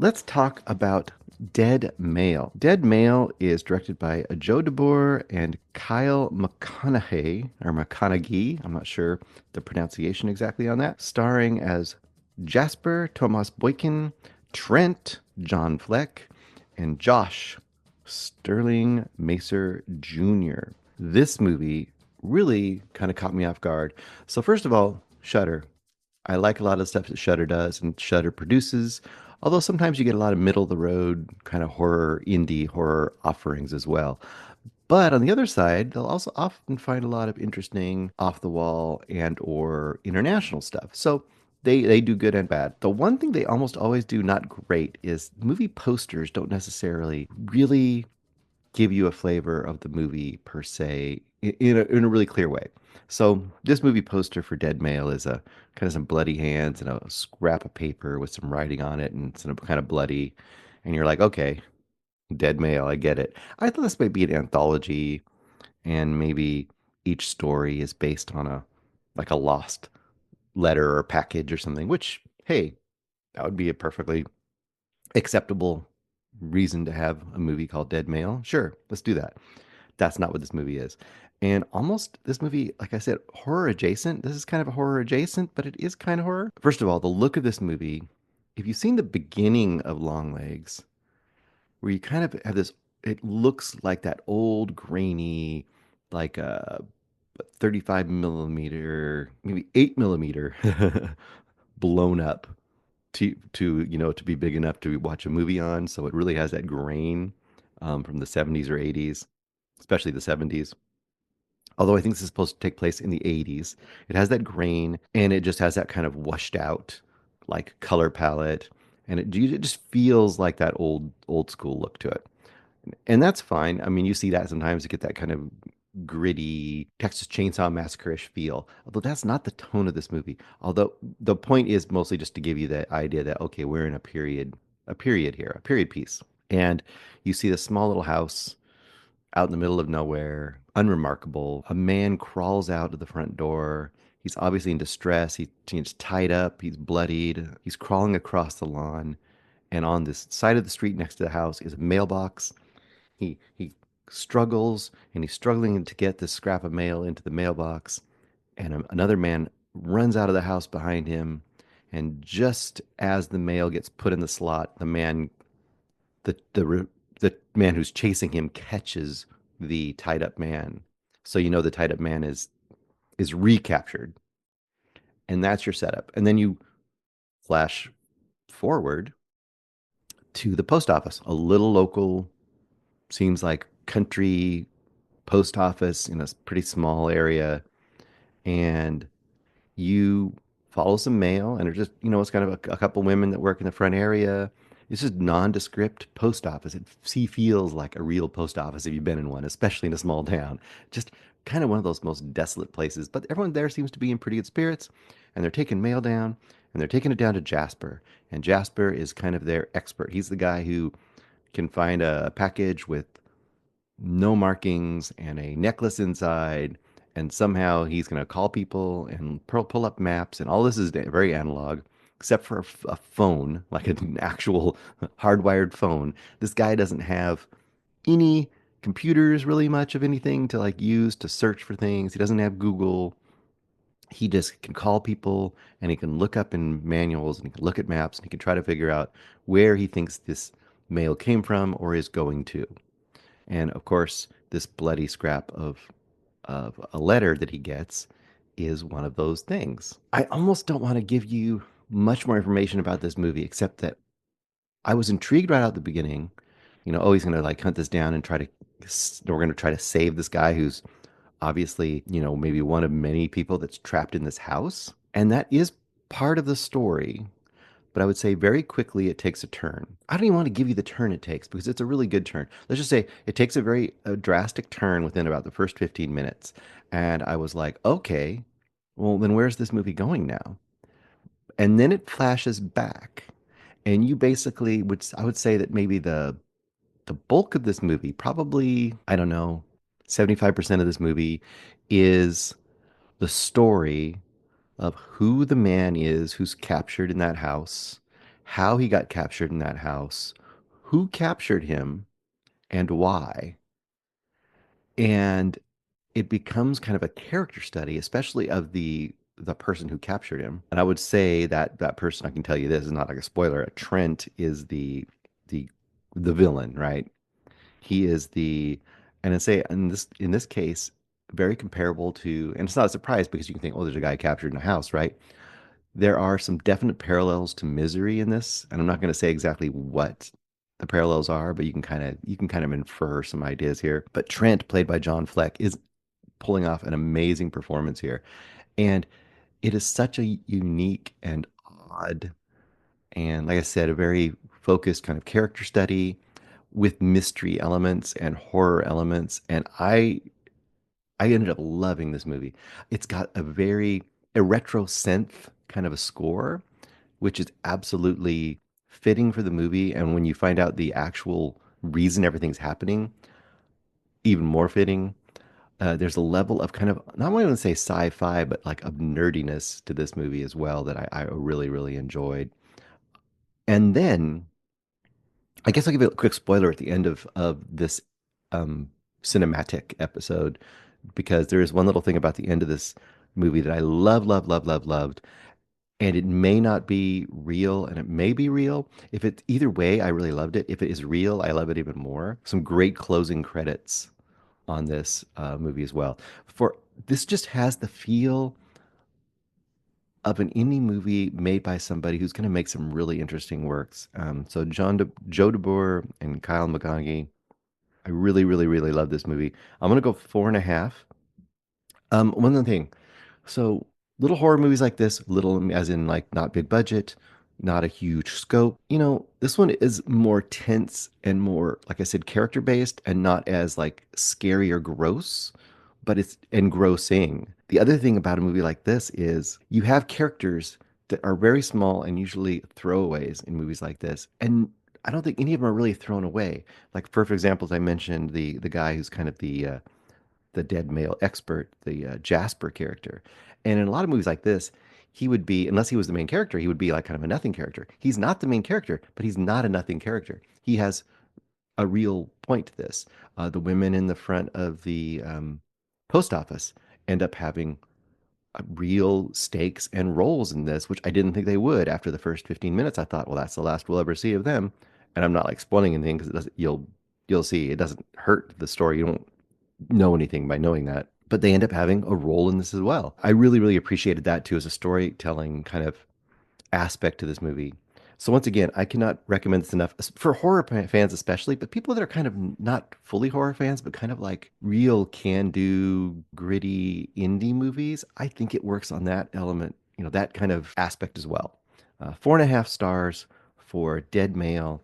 Let's talk about Dead Male. Dead Male is directed by Joe DeBoer and Kyle McConaghy, or McConaghy. I'm not sure the pronunciation exactly on that. Starring as Jasper, Tomas Boykin, Trent, John Fleck, and Josh, Sterling Macer Jr. This movie really kind of caught me off guard. So, first of all, Shudder. I like a lot of the stuff that Shudder does and Shudder produces, although sometimes you get a lot of middle of the road kind of horror, indie horror offerings as well. But on the other side, they'll also often find a lot of interesting off the wall and or international stuff. So they do good and bad. The one thing they almost always do not great is movie posters don't necessarily really give you a flavor of the movie per se in a really clear way. So this movie poster for Dead Male is a kind of some bloody hands and a scrap of paper with some writing on it and some kind of bloody. And you're like, okay, Dead Male, I get it. I thought this might be an anthology and maybe each story is based on a like a lost letter or package or something, which, hey, that would be a perfectly acceptable reason to have a movie called Dead Male. Sure, let's do that. That's not what this movie is. And almost this movie, like I said, horror adjacent. This is kind of a horror adjacent, but it is kind of horror. First of all, the look of this movie, if you've seen the beginning of Long Legs, where you kind of have this, it looks like that old grainy, like a 35 millimeter, maybe 8 millimeter blown up to be big enough to watch a movie on. So it really has that grain from the 70s or 80s, especially the 70s. Although I think this is supposed to take place in the 80s. It has that grain and it just has that kind of washed out like color palette. And it just feels like that old school look to it. And that's fine. I mean, you see that sometimes to get that kind of gritty Texas Chainsaw Massacre-ish feel. Although that's not the tone of this movie. Although the point is mostly just to give you the idea that okay, we're in a period here, a period piece. And you see this small little house out in the middle of nowhere, unremarkable. A man crawls out of the front door. He's obviously in distress. He's tied up. He's bloodied. He's crawling across the lawn. And on this side of the street next to the house is a mailbox. He struggles and he's struggling to get this scrap of mail into the mailbox. And another man runs out of the house behind him. And just as the mail gets put in the slot, the man who's chasing him catches the tied up man. So you know the tied up man is recaptured, and that's your setup. And then you flash forward to the post office, a little local, seems like country post office in a pretty small area, and you follow some mail, and it's kind of a couple women that work in the front area. It's just nondescript post office. Feels like a real post office if you've been in one, especially in a small town. Just kind of one of those most desolate places. But everyone there seems to be in pretty good spirits, and they're taking mail down, and they're taking it down to Jasper. And Jasper is kind of their expert. He's the guy who can find a package with no markings and a necklace inside. And somehow he's going to call people and pull up maps. And all this is very analog, except for a phone, like an actual hardwired phone. This guy doesn't have any computers really much of anything to like use to search for things. He doesn't have Google. He just can call people and he can look up in manuals and he can look at maps and he can try to figure out where he thinks this mail came from or is going to. And of course, this bloody scrap of a letter that he gets is one of those things. I almost don't want to give you much more information about this movie, except that I was intrigued right out the beginning. Oh, he's going to like hunt this down and we're going to try to save this guy who's obviously, maybe one of many people that's trapped in this house. And that is part of the story. But I would say very quickly it takes a turn. I don't even want to give you the turn it takes because it's a really good turn. Let's just say it takes a very drastic turn within about the first 15 minutes. And I was like, okay, well, then where's this movie going now? And then it flashes back. And you basically I would say that maybe the bulk of this movie, probably, I don't know, 75% of this movie is the story of who the man is who's captured in that house, how he got captured in that house, who captured him, and why. And it becomes kind of a character study, especially of the person who captured him. And I would say that that person, I can tell you this is not like a spoiler. Trent is the the villain, right? He is and I say in this case, very comparable to, and it's not a surprise because you can think, oh, there's a guy captured in a house, right? There are some definite parallels to Misery in this, and I'm not going to say exactly what the parallels are, but you can kind of infer some ideas here. But Trent, played by John Fleck, is pulling off an amazing performance here. And it is such a unique and odd, and like I said, a very focused kind of character study with mystery elements and horror elements. And I ended up loving this movie. It's got a retro synth kind of a score, which is absolutely fitting for the movie. And when you find out the actual reason everything's happening, even more fitting. There's a level of kind of, not want to say sci-fi, but like of nerdiness to this movie as well that I really, really enjoyed. And then I guess I'll give you a quick spoiler at the end of this um, cinematic episode because there is one little thing about the end of this movie that I loved. And it may not be real and it may be real. If it's either way, I really loved it. If it is real, I love it even more. Some great closing credits on this movie as well. For this just has the feel of an indie movie made by somebody who's going to make some really interesting works. So Joe DeBoer and Kyle McConaghy, I really love this movie. I'm going to go 4.5. One other thing. So little horror movies like this, little as in like not big budget, not a huge scope. This one is more tense and more, like I said, character based and not as like scary or gross, but it's engrossing. The other thing about a movie like this is you have characters that are very small and usually throwaways in movies like this. And I don't think any of them are really thrown away. Like for examples, I mentioned the guy who's kind of the dead male expert, the Jasper character. And in a lot of movies like this, he would be, unless he was the main character, he would be like kind of a nothing character. He's not the main character, but he's not a nothing character. He has a real point to this. The women in the front of the post office end up having real stakes and roles in this, which I didn't think they would. After the first 15 minutes, I thought, well, that's the last we'll ever see of them. And I'm not like spoiling anything because you'll see it doesn't hurt the story. You don't know anything by knowing that. But they end up having a role in this as well. I really appreciated that too as a storytelling kind of aspect to this movie. So once again, I cannot recommend this enough for horror fans especially, but people that are kind of not fully horror fans, but kind of like real can-do gritty indie movies. I think it works on that element, that kind of aspect as well. 4.5 stars for Dead Male.